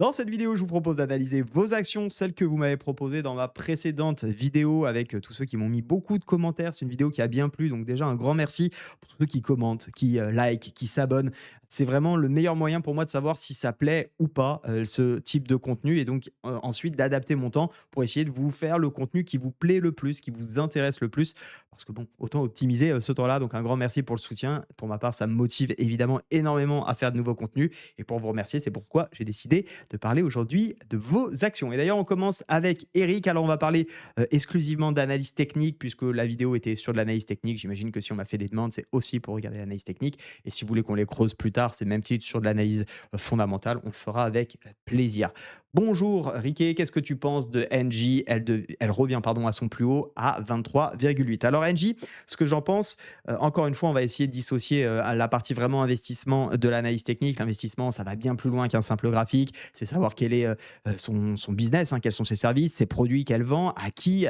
Dans cette vidéo, je vous propose d'analyser vos actions, celles que vous m'avez proposées dans ma précédente vidéo avec tous ceux qui m'ont mis beaucoup de commentaires. C'est une vidéo qui a bien plu, donc déjà un grand merci pour tous ceux qui commentent, qui like, qui s'abonnent. C'est vraiment le meilleur moyen pour moi de savoir si ça plaît ou pas ce type de contenu et donc ensuite d'adapter mon temps pour essayer de vous faire le contenu qui vous plaît le plus, qui vous intéresse le plus. Parce que bon, autant optimiser ce temps-là. Donc un grand merci pour le soutien. Pour ma part, ça me motive évidemment énormément à faire de nouveaux contenus. Et pour vous remercier, c'est pourquoi j'ai décidé de parler aujourd'hui de vos actions. Et d'ailleurs, on commence avec Eric. Alors, on va parler exclusivement d'analyse technique, puisque la vidéo était sur de l'analyse technique. J'imagine que si on m'a fait des demandes, c'est aussi pour regarder l'analyse technique. Et si vous voulez qu'on les creuse plus tard, c'est le même titre sur de l'analyse fondamentale. On le fera avec plaisir. Bonjour Riquet, qu'est-ce que tu penses de NJ? Elle revient pardon, à son plus haut à 23,8. Alors NJ, ce que j'en pense, encore une fois, on va essayer de dissocier à la partie vraiment investissement de l'analyse technique. L'investissement, ça va bien plus loin qu'un simple graphique. C'est savoir quel est son business, hein, quels sont ses services, ses produits qu'elle vend, à qui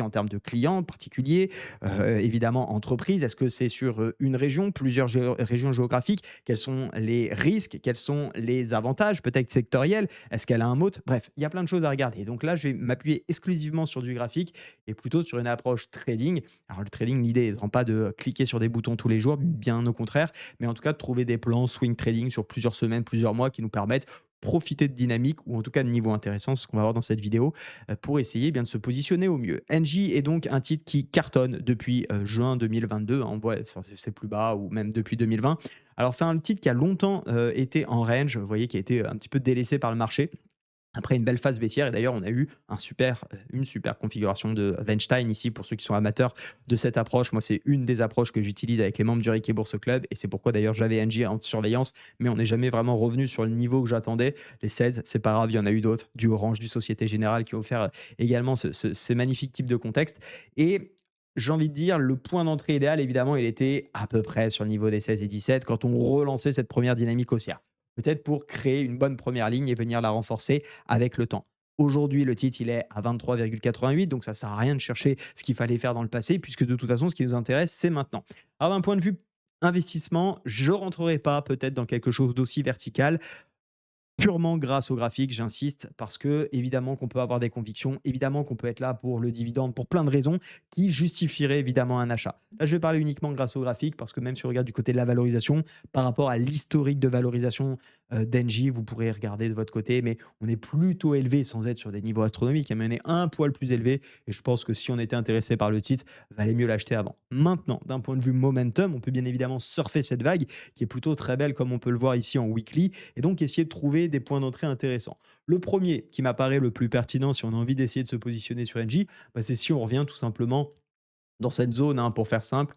en termes de clients particuliers, évidemment entreprises. Est-ce que c'est sur une région, plusieurs régions géographiques? Quels sont les risques? Quels sont les avantages peut-être sectoriels? Est-ce qu'elle a un mot? Bref, il y a plein de choses à regarder. Donc là, je vais m'appuyer exclusivement sur du graphique et plutôt sur une approche trading. Alors le trading, l'idée n'étant pas de cliquer sur des boutons tous les jours, bien au contraire, mais en tout cas de trouver des plans swing trading sur plusieurs semaines, plusieurs mois qui nous permettent profiter de dynamique ou en tout cas de niveau intéressant, ce qu'on va voir dans cette vidéo, pour essayer bien de se positionner au mieux. NJ est donc un titre qui cartonne depuis juin 2022, hein, on voit sur ses plus bas ou même depuis 2020. Alors c'est un titre qui a longtemps été en range, vous voyez, qui a été un petit peu délaissé par le marché. Après une belle phase baissière et d'ailleurs on a eu une super configuration de Weinstein ici pour ceux qui sont amateurs de cette approche. Moi, c'est une des approches que j'utilise avec les membres du Ricky Bourse Club et c'est pourquoi d'ailleurs j'avais NJ en surveillance, mais on n'est jamais vraiment revenu sur le niveau que j'attendais. Les 16, c'est pas grave, il y en a eu d'autres, du Orange, du Société Générale qui ont offert également ces magnifiques types de contexte. Et j'ai envie de dire, le point d'entrée idéal, évidemment, il était à peu près sur le niveau des 16 et 17 quand on relançait cette première dynamique haussière. Peut-être pour créer une bonne première ligne et venir la renforcer avec le temps. Aujourd'hui, le titre, il est à 23,88, donc ça ne sert à rien de chercher ce qu'il fallait faire dans le passé, puisque de toute façon, ce qui nous intéresse, c'est maintenant. Alors d'un point de vue investissement, je ne rentrerai pas peut-être dans quelque chose d'aussi vertical, purement grâce au graphique, j'insiste, parce que évidemment qu'on peut avoir des convictions, évidemment qu'on peut être là pour le dividende, pour plein de raisons qui justifieraient évidemment un achat. Là, je vais parler uniquement grâce au graphique, parce que même si on regarde du côté de la valorisation, par rapport à l'historique de valorisation d'Engie, vous pourrez regarder de votre côté, mais on est plutôt élevé sans être sur des niveaux astronomiques, mais on est un poil plus élevé, et je pense que si on était intéressé par le titre, valait mieux l'acheter avant. Maintenant, d'un point de vue momentum, on peut bien évidemment surfer cette vague, qui est plutôt très belle, comme on peut le voir ici en weekly, et donc essayer de trouver des points d'entrée intéressants. Le premier qui m'apparaît le plus pertinent si on a envie d'essayer de se positionner sur NJ, bah, c'est si on revient tout simplement dans cette zone, hein, pour faire simple,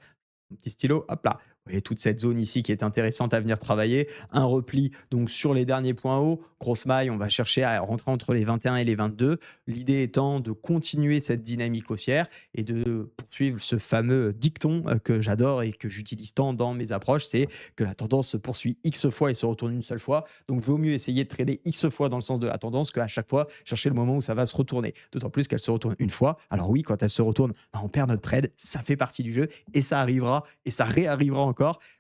un petit stylo, hop là. Vous voyez toute cette zone ici qui est intéressante à venir travailler. Un repli donc sur les derniers points hauts. Grosse maille, on va chercher à rentrer entre les 21 et les 22. L'idée étant de continuer cette dynamique haussière et de poursuivre ce fameux dicton que j'adore et que j'utilise tant dans mes approches, c'est que la tendance se poursuit X fois et se retourne une seule fois. Donc, vaut mieux essayer de trader X fois dans le sens de la tendance qu'à chaque fois chercher le moment où ça va se retourner. D'autant plus qu'elle se retourne une fois. Alors oui, quand elle se retourne, bah, on perd notre trade. Ça fait partie du jeu et ça arrivera et ça réarrivera encore.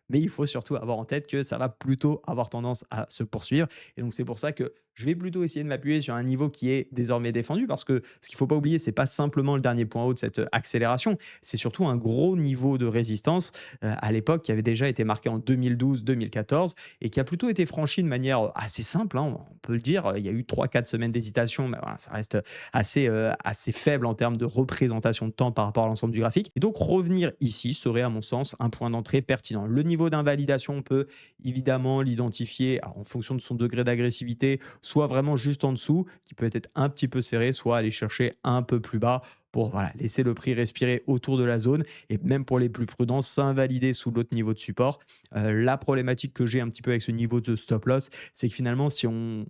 Mais il faut surtout avoir en tête que ça va plutôt avoir tendance à se poursuivre. Et donc, c'est pour ça que je vais plutôt essayer de m'appuyer sur un niveau qui est désormais défendu parce que ce qu'il ne faut pas oublier, c'est pas simplement le dernier point haut de cette accélération, c'est surtout un gros niveau de résistance à l'époque qui avait déjà été marqué en 2012-2014 et qui a plutôt été franchi de manière assez simple, hein, on peut le dire. Il y a eu 3-4 semaines d'hésitation, mais voilà, ça reste assez faible en termes de représentation de temps par rapport à l'ensemble du graphique. Et donc revenir ici serait à mon sens un point d'entrée pertinent. Le niveau d'invalidation, on peut évidemment l'identifier en fonction de son degré d'agressivité, soit vraiment juste en dessous, qui peut être un petit peu serré, soit aller chercher un peu plus bas pour voilà, laisser le prix respirer autour de la zone et même pour les plus prudents, s'invalider sous l'autre niveau de support. La problématique que j'ai un petit peu avec ce niveau de stop loss, c'est que finalement, si on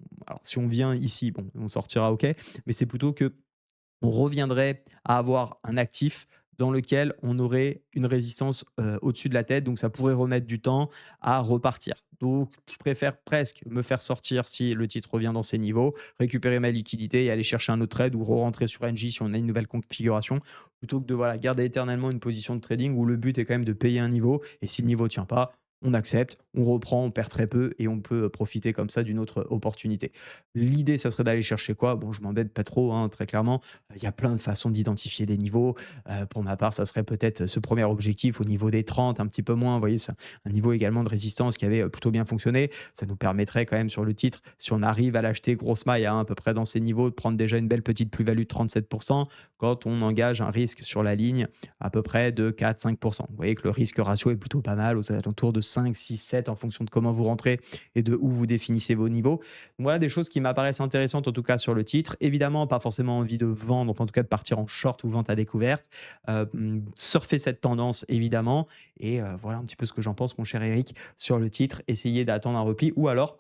vient ici, bon, on sortira OK, mais c'est plutôt que on reviendrait à avoir un actif dans lequel on aurait une résistance au-dessus de la tête. Donc, ça pourrait remettre du temps à repartir. Donc, je préfère presque me faire sortir si le titre revient dans ces niveaux, récupérer ma liquidité et aller chercher un autre trade ou re-rentrer sur NJ si on a une nouvelle configuration, plutôt que de voilà, garder éternellement une position de trading où le but est quand même de payer un niveau. Et si le niveau ne tient pas, on accepte, on reprend, on perd très peu et on peut profiter comme ça d'une autre opportunité. L'idée, ça serait d'aller chercher quoi? Bon, je m'embête pas trop, hein, très clairement. Il y a plein de façons d'identifier des niveaux. Pour ma part, ça serait peut-être ce premier objectif au niveau des 30, un petit peu moins. Vous voyez, c'est un niveau également de résistance qui avait plutôt bien fonctionné. Ça nous permettrait quand même sur le titre, si on arrive à l'acheter grosse maille à peu près dans ces niveaux, de prendre déjà une belle petite plus-value de 37% quand on engage un risque sur la ligne à peu près de 4-5%. Vous voyez que le risque ratio est plutôt pas mal, aux alentours de 5, 6, 7 en fonction de comment vous rentrez et de où vous définissez vos niveaux. Voilà des choses qui m'apparaissent intéressantes en tout cas sur le titre. Évidemment, pas forcément envie de vendre, enfin en tout cas de partir en short ou vente à découverte. Surfer cette tendance évidemment et voilà un petit peu ce que j'en pense mon cher Eric sur le titre. Essayer d'attendre un repli ou alors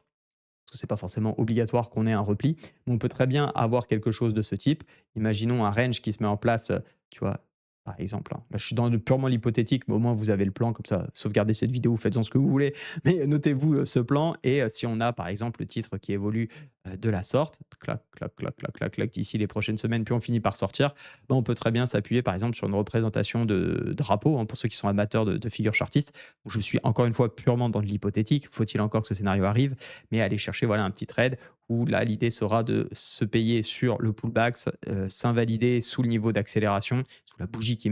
parce que c'est pas forcément obligatoire qu'on ait un repli, mais on peut très bien avoir quelque chose de ce type. Imaginons un range qui se met en place, tu vois? Par exemple, hein, là je suis dans le purement l'hypothétique, mais au moins vous avez le plan comme ça, sauvegardez cette vidéo, faites-en ce que vous voulez, mais notez-vous, ce plan et si on a par exemple le titre qui évolue, de la sorte, clac, clac, clac, clac, clac, clac, d'ici les prochaines semaines, puis on finit par sortir, ben, on peut très bien s'appuyer par exemple sur une représentation de drapeau, hein, pour ceux qui sont amateurs de figures chartistes. Je suis encore une fois purement dans de l'hypothétique, faut-il encore que ce scénario arrive? Mais aller chercher voilà un petit trade où là l'idée sera de se payer sur le pullback, s'invalider sous le niveau d'accélération, sous la bougie qui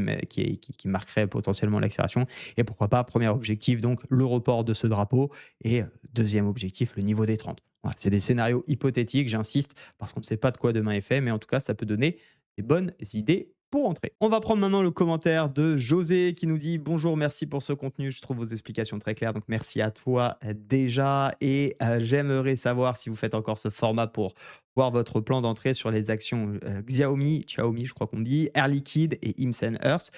marquerait potentiellement l'accélération et pourquoi pas, premier objectif donc le report de ce drapeau et 2 objectif, le niveau des 30. Voilà, c'est des scénarios hypothétiques, j'insiste, parce qu'on ne sait pas de quoi demain est fait, mais en tout cas ça peut donner des bonnes idées pour entrer. On va prendre maintenant le commentaire de José qui nous dit: «Bonjour, merci pour ce contenu, je trouve vos explications très claires». Donc merci à toi, déjà et j'aimerais savoir si vous faites encore ce format pour voir votre plan d'entrée sur les actions, Xiaomi je crois qu'on dit, Air Liquide et Imsen Earth.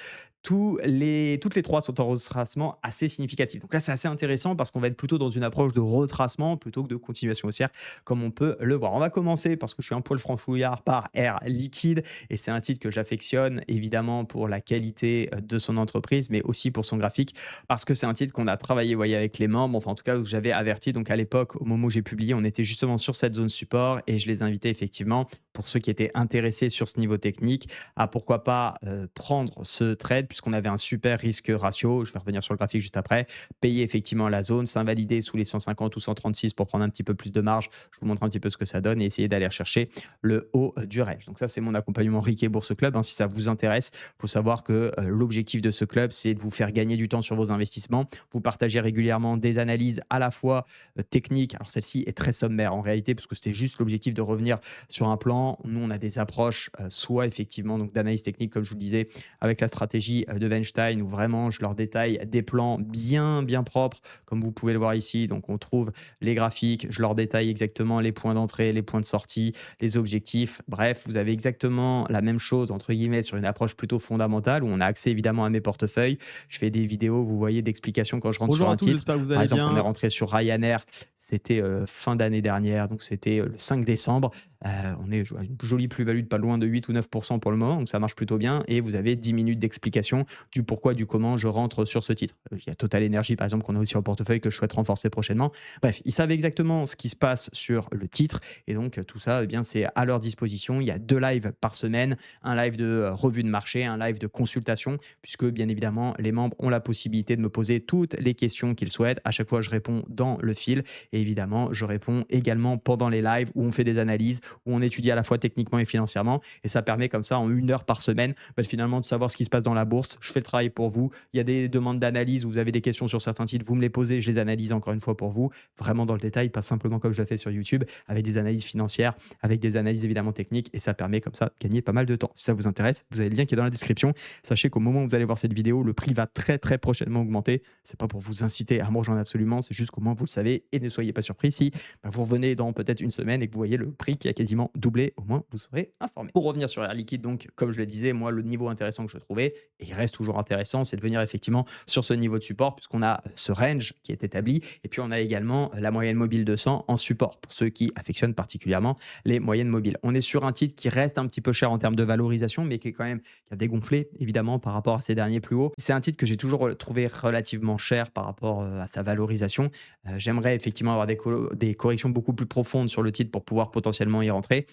Toutes les 3 sont en retracement assez significatif. Donc là, c'est assez intéressant parce qu'on va être plutôt dans une approche de retracement plutôt que de continuation haussière comme on peut le voir. On va commencer parce que je suis un poil franchouillard par Air Liquide et c'est un titre que j'affectionne évidemment pour la qualité de son entreprise, mais aussi pour son graphique parce que c'est un titre qu'on a travaillé, vous voyez, avec les membres, enfin en tout cas où j'avais averti. Donc à l'époque, au moment où j'ai publié, on était justement sur cette zone support et je les invitais effectivement, pour ceux qui étaient intéressés sur ce niveau technique, à pourquoi pas prendre ce trade puisqu'on avait un super risque ratio. Je vais revenir sur le graphique juste après. Payer effectivement la zone, s'invalider sous les 150 ou 136 pour prendre un petit peu plus de marge. Je vous montre un petit peu ce que ça donne et essayer d'aller chercher le haut du range. Donc ça, c'est mon accompagnement Riquet Bourse Club, hein. Si ça vous intéresse, il faut savoir que l'objectif de ce club, c'est de vous faire gagner du temps sur vos investissements. Vous partagez régulièrement des analyses à la fois techniques. Alors celle-ci est très sommaire en réalité parce que c'était juste l'objectif de revenir sur un plan. Nous, on a des approches soit effectivement donc d'analyse technique, comme je vous le disais, avec la stratégie de Weinstein, où vraiment je leur détaille des plans bien, bien propres, comme vous pouvez le voir ici. Donc, on trouve les graphiques, je leur détaille exactement les points d'entrée, les points de sortie, les objectifs. Bref, vous avez exactement la même chose, entre guillemets, sur une approche plutôt fondamentale, où on a accès évidemment à mes portefeuilles. Je fais des vidéos, vous voyez, d'explications quand je rentre sur Bonjour à un Bonjour. titre. J'espère que vous Par allez exemple, on est bien. rentré sur Ryanair, c'était fin d'année dernière, donc c'était le 5 décembre. On est à une jolie plus-value de pas loin de 8 ou 9% pour le moment, donc ça marche plutôt bien. Et vous avez 10 minutes d'explication du pourquoi, du comment je rentre sur ce titre. Il y a Total Energy, par exemple, qu'on a aussi en portefeuille que je souhaite renforcer prochainement. Bref, ils savent exactement ce qui se passe sur le titre. Et donc, tout ça, eh bien, c'est à leur disposition. Il y a 2 lives par semaine, un live de revue de marché, un live de consultation, puisque bien évidemment, les membres ont la possibilité de me poser toutes les questions qu'ils souhaitent. À chaque fois, je réponds dans le fil. Et évidemment, je réponds également pendant les lives où on fait des analyses, où on étudie à la fois techniquement et financièrement. Et ça permet comme ça, en 1 heure par semaine, finalement, de savoir ce qui se passe dans la bourse. Je fais le travail pour vous. Il y a des demandes d'analyse où vous avez des questions sur certains titres, vous me les posez, je les analyse encore une fois pour vous, vraiment dans le détail, pas simplement comme je le fais sur YouTube, avec des analyses financières, avec des analyses évidemment techniques. Et ça permet comme ça de gagner pas mal de temps. Si ça vous intéresse, vous avez le lien qui est dans la description. Sachez qu'au moment où vous allez voir cette vidéo, le prix va très très prochainement augmenter. C'est pas pour vous inciter à me rejoindre absolument, c'est juste qu'au moins vous le savez et ne soyez pas surpris si vous revenez dans peut-être une semaine et que vous voyez le prix qui a quasiment doublé, au moins vous serez informé. Pour revenir sur Air Liquide, donc comme je le disais, moi le niveau intéressant que je trouvais, et il reste toujours intéressant, c'est de venir effectivement sur ce niveau de support puisqu'on a ce range qui est établi et puis on a également la moyenne mobile 200 en support pour ceux qui affectionnent particulièrement les moyennes mobiles. On est sur un titre qui reste un petit peu cher en termes de valorisation mais qui est quand même qui a dégonflé évidemment par rapport à ces derniers plus hauts. C'est un titre que j'ai toujours trouvé relativement cher par rapport à sa valorisation. J'aimerais effectivement avoir des corrections beaucoup plus profondes sur le titre pour pouvoir potentiellement y rentrer.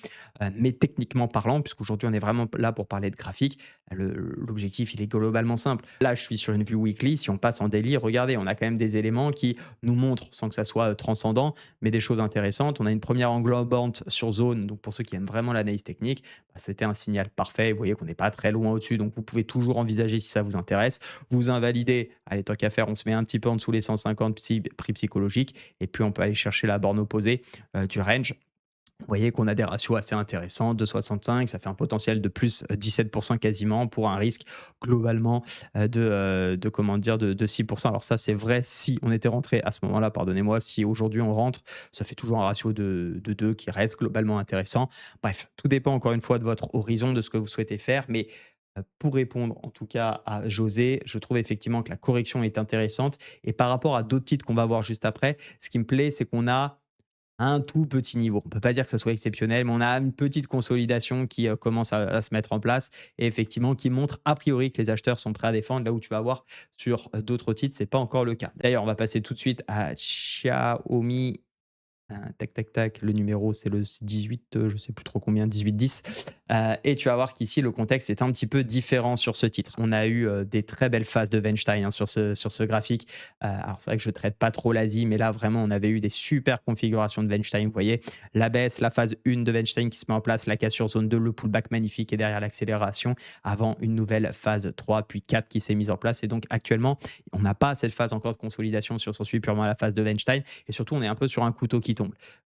mais techniquement parlant, puisqu'aujourd'hui on est vraiment là pour parler de graphique, l'objectif il est globalement simple. Là, je suis sur une vue weekly, si on passe en daily, regardez, on a quand même des éléments qui nous montrent, sans que ça soit transcendant, mais des choses intéressantes. On a une première englobante sur zone, donc pour ceux qui aiment vraiment l'analyse technique, bah, c'était un signal parfait. Vous voyez qu'on n'est pas très loin au-dessus, donc vous pouvez toujours envisager si ça vous intéresse. Vous invalidez, allez, tant qu'à faire, on se met un petit peu en dessous les 150 prix psychologiques, et puis on peut aller chercher la borne opposée du range. Vous voyez qu'on a des ratios assez intéressants, 2,65, ça fait un potentiel de plus 17% quasiment pour un risque globalement comment dire, de 6%. Alors ça, c'est vrai si on était rentré à ce moment-là, pardonnez-moi, si aujourd'hui on rentre, ça fait toujours un ratio de 2 qui reste globalement intéressant. Bref, tout dépend encore une fois de votre horizon, de ce que vous souhaitez faire, mais pour répondre en tout cas à José, je trouve effectivement que la correction est intéressante et par rapport à d'autres titres qu'on va voir juste après, ce qui me plaît, c'est qu'on a un tout petit niveau. On ne peut pas dire que ça soit exceptionnel, mais on a une petite consolidation qui commence à se mettre en place et effectivement qui montre a priori que les acheteurs sont prêts à défendre, là où tu vas voir sur d'autres titres, c'est pas encore le cas. D'ailleurs, on va passer tout de suite à Xiaomi. Tac, tac, tac, le numéro, c'est le 18, je sais plus trop combien, 1810. Et tu vas voir qu'ici, le contexte est un petit peu différent sur ce titre. On a eu des très belles phases de Weinstein hein, sur ce graphique. Alors, c'est vrai que je ne traite pas trop l'Asie, mais là, vraiment, on avait eu des super configurations de Weinstein. Vous voyez, la baisse, la phase 1 de Weinstein qui se met en place, la cassure zone 2, le pullback magnifique et derrière l'accélération, avant une nouvelle phase 3, puis 4 qui s'est mise en place. Et donc, actuellement, on n'a pas cette phase encore de consolidation si on s'en suit purement à la phase de Weinstein. Et surtout, on est un peu sur un couteau qui tombe.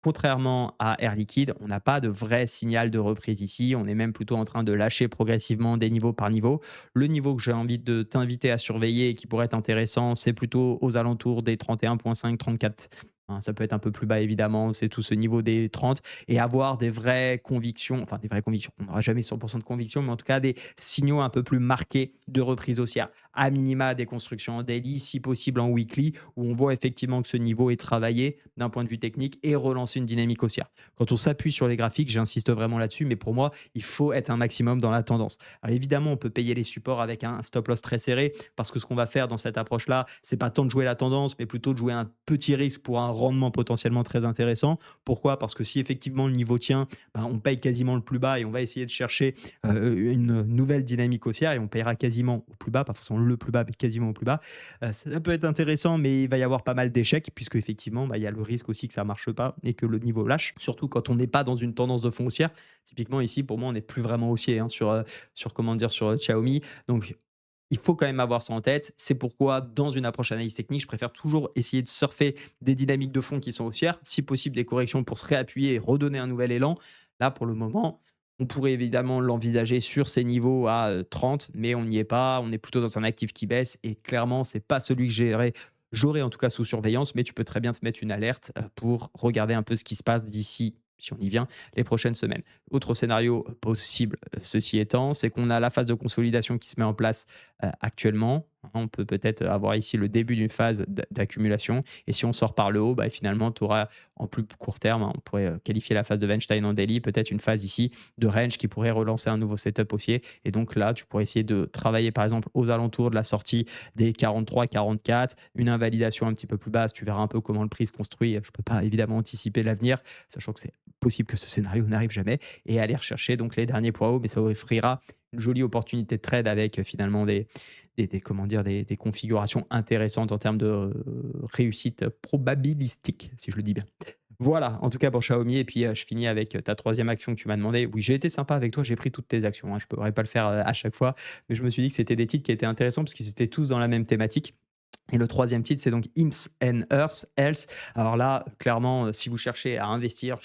Contrairement à Air Liquide, on n'a pas de vrai signal de reprise ici. On est même plutôt en train de lâcher progressivement des niveaux par niveau. Le niveau que j'ai envie de t'inviter à surveiller et qui pourrait être intéressant, c'est plutôt aux alentours des 31,5, 34. Hein, ça peut être un peu plus bas évidemment, c'est tout ce niveau des 30 et avoir des vraies convictions, enfin des vraies convictions, on n'aura jamais 100% de conviction, mais en tout cas des signaux un peu plus marqués de reprise haussière. À minima des constructions en daily, si possible en weekly, où on voit effectivement que ce niveau est travaillé d'un point de vue technique et relancer une dynamique haussière. Quand on s'appuie sur les graphiques, j'insiste vraiment là-dessus, mais pour moi, il faut être un maximum dans la tendance. Alors évidemment, on peut payer les supports avec un stop loss très serré, parce que ce qu'on va faire dans cette approche-là, c'est pas tant de jouer la tendance, mais plutôt de jouer un petit risque pour un rendement potentiellement très intéressant. Pourquoi? Parce que si effectivement le niveau tient, ben, on paye quasiment le plus bas et on va essayer de chercher une nouvelle dynamique haussière et on payera quasiment au plus bas, pas forcément le plus bas, mais quasiment au plus bas. Ça peut être intéressant, mais il va y avoir pas mal d'échecs, puisque effectivement, bah, il y a le risque aussi que ça marche pas et que le niveau lâche, surtout quand on n'est pas dans une tendance de fond haussière. Typiquement ici, pour moi, on n'est plus vraiment haussier hein, sur comment dire sur Xiaomi. Donc il faut quand même avoir ça en tête. C'est pourquoi, dans une approche analyse technique, je préfère toujours essayer de surfer des dynamiques de fond qui sont haussières, si possible des corrections pour se réappuyer et redonner un nouvel élan. Là, pour le moment, on pourrait évidemment l'envisager sur ces niveaux à 30, mais on n'y est pas. On est plutôt dans un actif qui baisse et clairement, c'est pas celui que j'aurais en tout cas sous surveillance, mais tu peux très bien te mettre une alerte pour regarder un peu ce qui se passe d'ici, si on y vient, les prochaines semaines. Autre scénario possible, ceci étant, c'est qu'on a la phase de consolidation qui se met en place actuellement. On peut peut-être avoir ici le début d'une phase d'accumulation. Et si on sort par le haut, bah, finalement, tu auras en plus court terme, hein, on pourrait qualifier la phase de Weinstein en daily, peut-être une phase ici de range qui pourrait relancer un nouveau setup haussier. Et donc là, tu pourrais essayer de travailler par exemple aux alentours de la sortie des 43, 44, une invalidation un petit peu plus basse. Tu verras un peu comment le prix se construit. Je ne peux pas évidemment anticiper l'avenir, sachant que c'est possible que ce scénario n'arrive jamais et aller rechercher donc les derniers points hauts, mais ça offrira une jolie opportunité de trade avec finalement comment dire, des configurations intéressantes en termes de réussite probabilistique, si je le dis bien. Voilà, en tout cas pour Xiaomi. Et puis je finis avec ta troisième action que tu m'as demandé. Oui, j'ai été sympa avec toi, j'ai pris toutes tes actions. Hein, je ne pourrais pas le faire à chaque fois, mais je me suis dit que c'était des titres qui étaient intéressants parce qu'ils étaient tous dans la même thématique. Et le troisième titre, c'est donc IMS and Earth Health. Alors là, clairement, si vous cherchez à investir,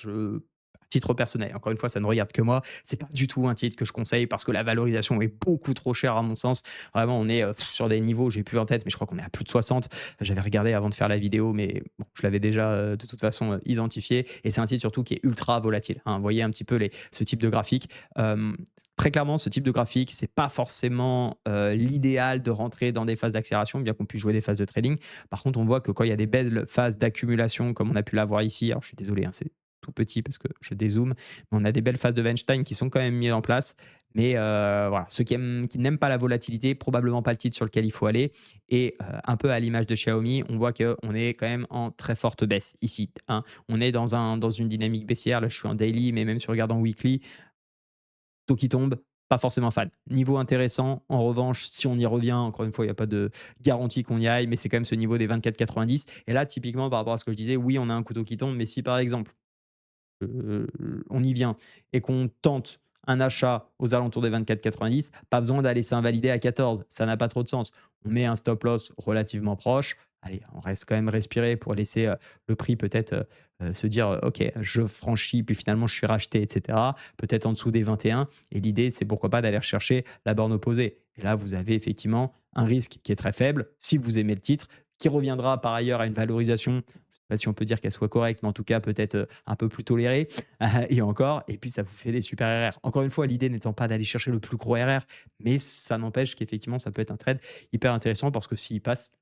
titre personnel, encore une fois, ça ne regarde que moi. C'est pas du tout un titre que je conseille parce que la valorisation est beaucoup trop chère à mon sens. Vraiment, on est sur des niveaux, j'ai plus en tête, mais je crois qu'on est à plus de 60. J'avais regardé avant de faire la vidéo, mais bon, je l'avais déjà de toute façon identifié. Et c'est un titre surtout qui est ultra volatile. Hein. Vous voyez un petit peu ce type de graphique. Très clairement, ce type de graphique, c'est pas forcément l'idéal de rentrer dans des phases d'accélération, bien qu'on puisse jouer des phases de trading. Par contre, on voit que quand il y a des belles phases d'accumulation, comme on a pu l'avoir ici, alors je suis désolé, hein, c'est tout petit parce que je dézoome, mais on a des belles phases de Weinstein qui sont quand même mises en place. Mais voilà, ceux qui n'aiment pas la volatilité, probablement pas le titre sur lequel il faut aller. Et un peu à l'image de Xiaomi, on voit qu'on est quand même en très forte baisse ici, hein. On est dans une dynamique baissière. Là, je suis en daily, mais même si on regarde en weekly, taux qui tombe, pas forcément fan. Niveau intéressant, en revanche, si on y revient, encore une fois, il n'y a pas de garantie qu'on y aille, mais c'est quand même ce niveau des 24,90. Et là, typiquement, par rapport à ce que je disais, oui, on a un couteau qui tombe, mais si par exemple, on y vient et qu'on tente un achat aux alentours des 24,90, pas besoin d'aller s'invalider à 14. Ça n'a pas trop de sens. On met un stop loss relativement proche. Allez, on reste quand même respirer pour laisser le prix peut-être se dire OK, je franchis, puis finalement je suis racheté, etc. Peut-être en dessous des 21. Et l'idée, c'est pourquoi pas d'aller rechercher la borne opposée. Et là, vous avez effectivement un risque qui est très faible si vous aimez le titre, qui reviendra par ailleurs à une valorisation, pas si on peut dire qu'elle soit correcte, mais en tout cas peut-être un peu plus tolérée. Et encore, et puis ça vous fait des super RR. Encore une fois, l'idée n'étant pas d'aller chercher le plus gros RR, mais ça n'empêche qu'effectivement, ça peut être un trade hyper intéressant parce que s'il passe,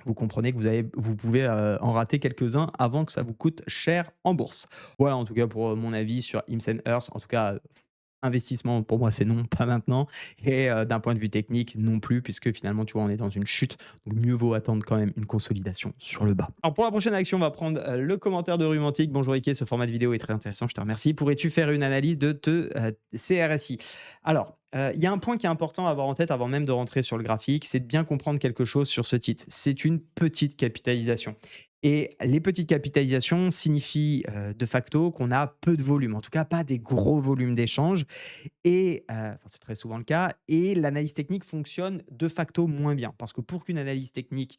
vous comprenez que vous pouvez en rater quelques-uns avant que ça vous coûte cher en bourse. Voilà, en tout cas, pour mon avis sur Imsen Earth. En tout cas, investissement, pour moi, c'est non, pas maintenant. Et d'un point de vue technique, non plus, puisque finalement, tu vois, on est dans une chute. Donc, mieux vaut attendre quand même une consolidation sur le bas. Alors, pour la prochaine action, on va prendre le commentaire de Rumantic. Bonjour Ike, ce format de vidéo est très intéressant, je te remercie. Pourrais-tu faire une analyse de CRSI? Alors, il y a un point qui est important à avoir en tête avant même de rentrer sur le graphique, c'est de bien comprendre quelque chose sur ce titre. C'est une petite capitalisation. Et les petites capitalisations signifient de facto qu'on a peu de volume, en tout cas pas des gros volumes d'échanges. Et enfin, c'est très souvent le cas. Et l'analyse technique fonctionne de facto moins bien. Parce que pour qu'une analyse technique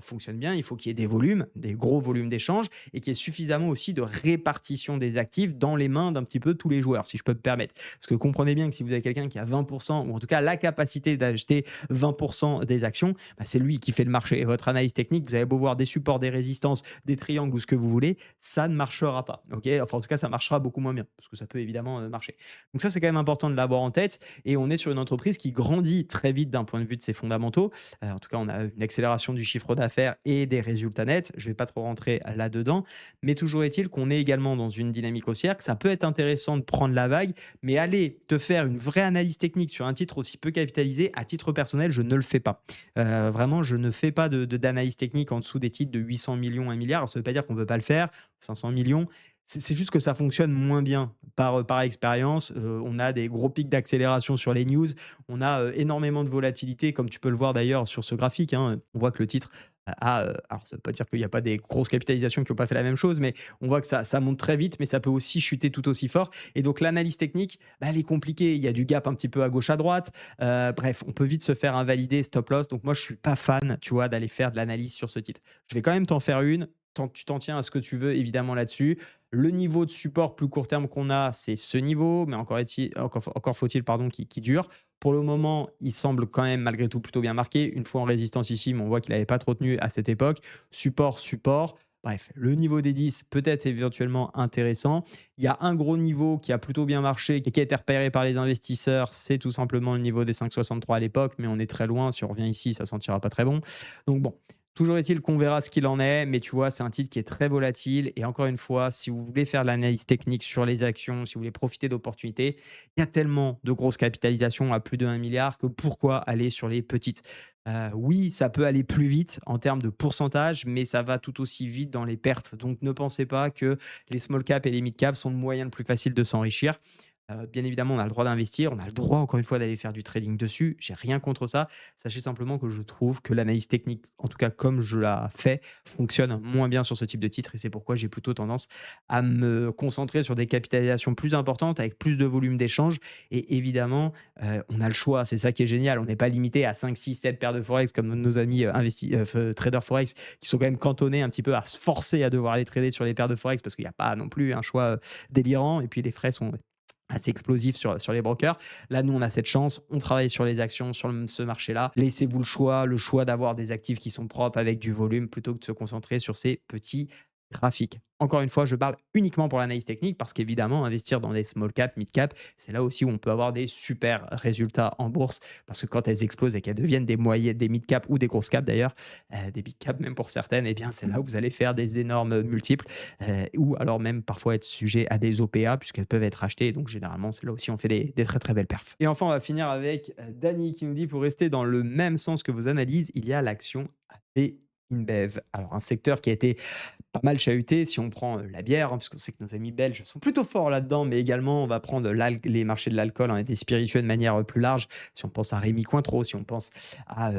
fonctionne bien, il faut qu'il y ait des volumes, des gros volumes d'échanges, et qu'il y ait suffisamment aussi de répartition des actifs dans les mains d'un petit peu tous les joueurs, si je peux me permettre. Parce que comprenez bien que si vous avez quelqu'un qui a 20%, ou en tout cas la capacité d'acheter 20% des actions, bah, c'est lui qui fait le marché. Et votre analyse technique, vous avez beau voir des supports, des résistances, des triangles ou ce que vous voulez, ça ne marchera pas. Ok, enfin, en tout cas, ça marchera beaucoup moins bien, parce que ça peut évidemment marcher. Donc ça, c'est quand même important de l'avoir en tête. Et on est sur une entreprise qui grandit très vite d'un point de vue de ses fondamentaux. En tout cas, on a une accélération du chiffre d'affaires et des résultats nets. Je ne vais pas trop rentrer là-dedans. Mais toujours est-il qu'on est également dans une dynamique haussière, que ça peut être intéressant de prendre la vague, mais aller te faire une vraie analyse technique sur un titre aussi peu capitalisé, à titre personnel, je ne le fais pas. Vraiment, je ne fais pas d'analyse technique en dessous des titres de 800 millions, 1 milliard. Alors, ça ne veut pas dire qu'on ne peut pas le faire, 500 millions. C'est juste que ça fonctionne moins bien par expérience. On a des gros pics d'accélération sur les news. On a énormément de volatilité, comme tu peux le voir d'ailleurs sur ce graphique, hein. On voit que le titre a, alors ça ne veut pas dire qu'il n'y a pas des grosses capitalisations qui n'ont pas fait la même chose, mais on voit que ça monte très vite, mais ça peut aussi chuter tout aussi fort. Et donc l'analyse technique, bah, elle est compliquée. Il y a du gap un petit peu à gauche, à droite. Bref, on peut vite se faire invalider stop loss. Donc moi, je ne suis pas fan, tu vois, d'aller faire de l'analyse sur ce titre. Je vais quand même t'en faire une. Tu t'en tiens à ce que tu veux, évidemment, là-dessus. Le niveau de support plus court terme qu'on a, c'est ce niveau, mais encore faut-il pardon, qu'il dure. Pour le moment, il semble quand même malgré tout plutôt bien marqué. Une fois en résistance ici, mais on voit qu'il n'avait pas trop tenu à cette époque. Support, support. Bref, le niveau des 10 peut être éventuellement intéressant. Il y a un gros niveau qui a plutôt bien marché et qui a été repéré par les investisseurs, c'est tout simplement le niveau des 5,63 à l'époque, mais on est très loin. Si on revient ici, ça ne sentira pas très bon. Donc bon, toujours est-il qu'on verra ce qu'il en est, mais tu vois, c'est un titre qui est très volatile. Et encore une fois, si vous voulez faire de l'analyse technique sur les actions, si vous voulez profiter d'opportunités, il y a tellement de grosses capitalisations à plus de 1 milliard que pourquoi aller sur les petites? Oui, ça peut aller plus vite en termes de pourcentage, mais ça va tout aussi vite dans les pertes. Donc ne pensez pas que les small cap et les mid cap sont le moyen le plus facile de s'enrichir. Bien évidemment, on a le droit d'investir, on a le droit encore une fois d'aller faire du trading dessus. J'ai rien contre ça. Sachez simplement que je trouve que l'analyse technique, en tout cas comme je la fais, fonctionne moins bien sur ce type de titre et c'est pourquoi j'ai plutôt tendance à me concentrer sur des capitalisations plus importantes avec plus de volume d'échange et évidemment, on a le choix, c'est ça qui est génial. On n'est pas limité à 5, 6, 7 paires de forex comme nos amis, traders forex qui sont quand même cantonnés un petit peu à se forcer à devoir aller trader sur les paires de forex parce qu'il n'y a pas non plus un choix, délirant et puis les frais sont assez explosif sur les brokers. Là, nous, on a cette chance, on travaille sur les actions, sur ce marché-là. Laissez-vous le choix d'avoir des actifs qui sont propres avec du volume plutôt que de se concentrer sur ces petits graphique. Encore une fois, je parle uniquement pour l'analyse technique parce qu'évidemment, investir dans des small cap, mid cap, c'est là aussi où on peut avoir des super résultats en bourse parce que quand elles explosent et qu'elles deviennent des moyennes, des mid cap ou des grosses cap d'ailleurs, des big cap même pour certaines, eh bien c'est là où vous allez faire des énormes multiples ou alors même parfois être sujet à des OPA puisqu'elles peuvent être achetées. Donc généralement, c'est là aussi on fait des très très belles perfs. Et enfin, on va finir avec Dany qui nous dit pour rester dans le même sens que vos analyses, il y a l'action AB InBev. Alors un secteur qui a été pas mal chahuté si on prend, la bière, hein, puisqu'on sait que nos amis belges sont plutôt forts là-dedans, mais également on va prendre les marchés de l'alcool, hein, et des spiritueux de manière, plus large. Si on pense à Rémy Cointreau, si on pense à,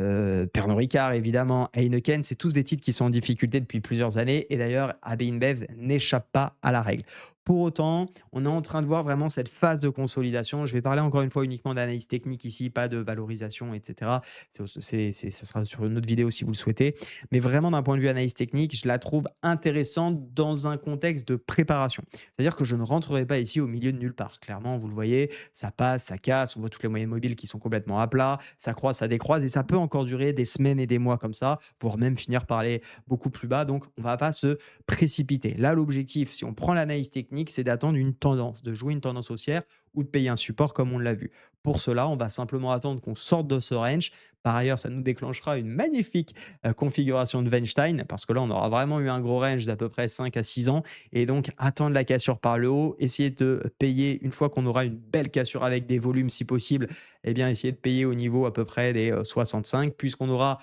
Pernod Ricard évidemment, Heineken, c'est tous des titres qui sont en difficulté depuis plusieurs années et d'ailleurs AB InBev n'échappe pas à la règle. Pour autant, on est en train de voir vraiment cette phase de consolidation. Je vais parler encore une fois uniquement d'analyse technique ici, pas de valorisation et cetera. Ça sera sur une autre vidéo si vous le souhaitez. Mais vraiment d'un point de vue analyse technique, je la trouve intéressante dans un contexte de préparation. C'est-à-dire que je ne rentrerai pas ici au milieu de nulle part. Clairement, vous le voyez, ça passe, ça casse, on voit toutes les moyennes mobiles qui sont complètement à plat, ça croise, ça décroise et ça peut encore durer des semaines et des mois comme ça, voire même finir par aller beaucoup plus bas. Donc, on ne va pas se précipiter. Là, l'objectif, si on prend l'analyse technique, c'est d'attendre une tendance, de jouer une tendance haussière ou de payer un support comme on l'a vu. Pour cela, on va simplement attendre qu'on sorte de ce range. Par ailleurs, ça nous déclenchera une magnifique configuration de Weinstein, parce que là, on aura vraiment eu un gros range d'à peu près 5 à 6 ans. Et donc, attendre la cassure par le haut, essayer de payer une fois qu'on aura une belle cassure avec des volumes si possible, eh bien, essayer de payer au niveau à peu près des 65, puisqu'on aura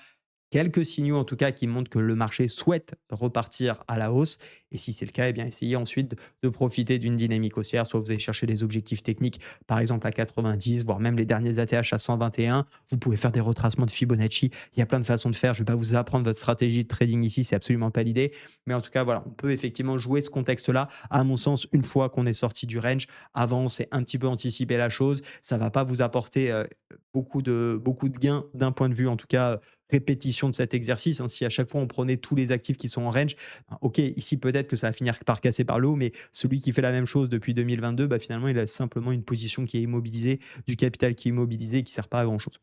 quelques signaux en tout cas qui montrent que le marché souhaite repartir à la hausse. Et si c'est le cas, eh bien essayez ensuite de profiter d'une dynamique haussière. Soit vous allez chercher des objectifs techniques, par exemple à 90, voire même les derniers ATH à 121. Vous pouvez faire des retracements de Fibonacci. Il y a plein de façons de faire. Je ne vais pas vous apprendre votre stratégie de trading ici, c'est absolument pas l'idée. Mais en tout cas, voilà, on peut effectivement jouer ce contexte-là, à mon sens, une fois qu'on est sorti du range. Avant, c'est un petit peu anticiper la chose. Ça ne va pas vous apporter beaucoup de gains d'un point de vue, en tout cas, répétition de cet exercice, hein. Si à chaque fois on prenait tous les actifs qui sont en range, ben, ok, ici peut-être que ça va finir par casser par le haut, mais celui qui fait la même chose depuis 2022, bah, finalement, il a simplement une position qui est immobilisée, du capital qui est immobilisé et qui ne sert pas à grand-chose.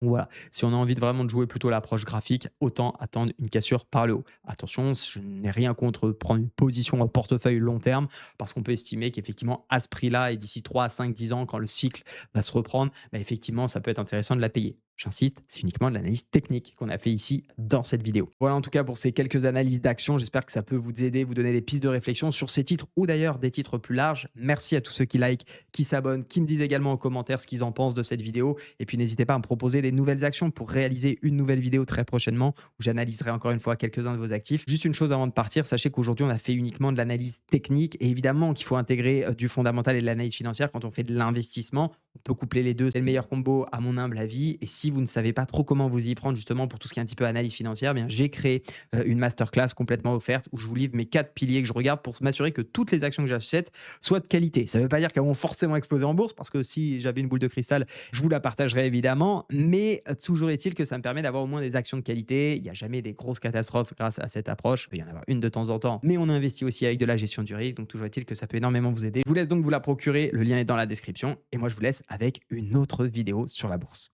Donc voilà, si on a envie de vraiment de jouer plutôt l'approche graphique, autant attendre une cassure par le haut. Attention, je n'ai rien contre prendre une position en portefeuille long terme, parce qu'on peut estimer qu'effectivement, à ce prix-là, et d'ici 3 à 5, 10 ans, quand le cycle va se reprendre, bah, effectivement, ça peut être intéressant de la payer. J'insiste, c'est uniquement de l'analyse technique qu'on a fait ici dans cette vidéo. Voilà en tout cas pour ces quelques analyses d'action. J'espère que ça peut vous aider, vous donner des pistes de réflexion sur ces titres ou d'ailleurs des titres plus larges. Merci à tous ceux qui like, qui s'abonnent, qui me disent également en commentaire ce qu'ils en pensent de cette vidéo. Et puis n'hésitez pas à me proposer des nouvelles actions pour réaliser une nouvelle vidéo très prochainement où j'analyserai encore une fois quelques-uns de vos actifs. Juste une chose avant de partir, sachez qu'aujourd'hui on a fait uniquement de l'analyse technique et évidemment qu'il faut intégrer du fondamental et de l'analyse financière quand on fait de l'investissement. On peut coupler les deux, c'est le meilleur combo à mon humble avis. Et si vous ne savez pas trop comment vous y prendre justement pour tout ce qui est un petit peu analyse financière, eh bien j'ai créé une masterclass complètement offerte où je vous livre mes 4 piliers que je regarde pour m'assurer que toutes les actions que j'achète soient de qualité. Ça ne veut pas dire qu'elles vont forcément exploser en bourse parce que si j'avais une boule de cristal, je vous la partagerai évidemment, mais toujours est-il que ça me permet d'avoir au moins des actions de qualité. Il n'y a jamais des grosses catastrophes grâce à cette approche. Il peut y en avoir une de temps en temps, mais on investit aussi avec de la gestion du risque, donc toujours est-il que ça peut énormément vous aider. Je vous laisse donc vous la procurer, le lien est dans la description et moi je vous laisse avec une autre vidéo sur la bourse.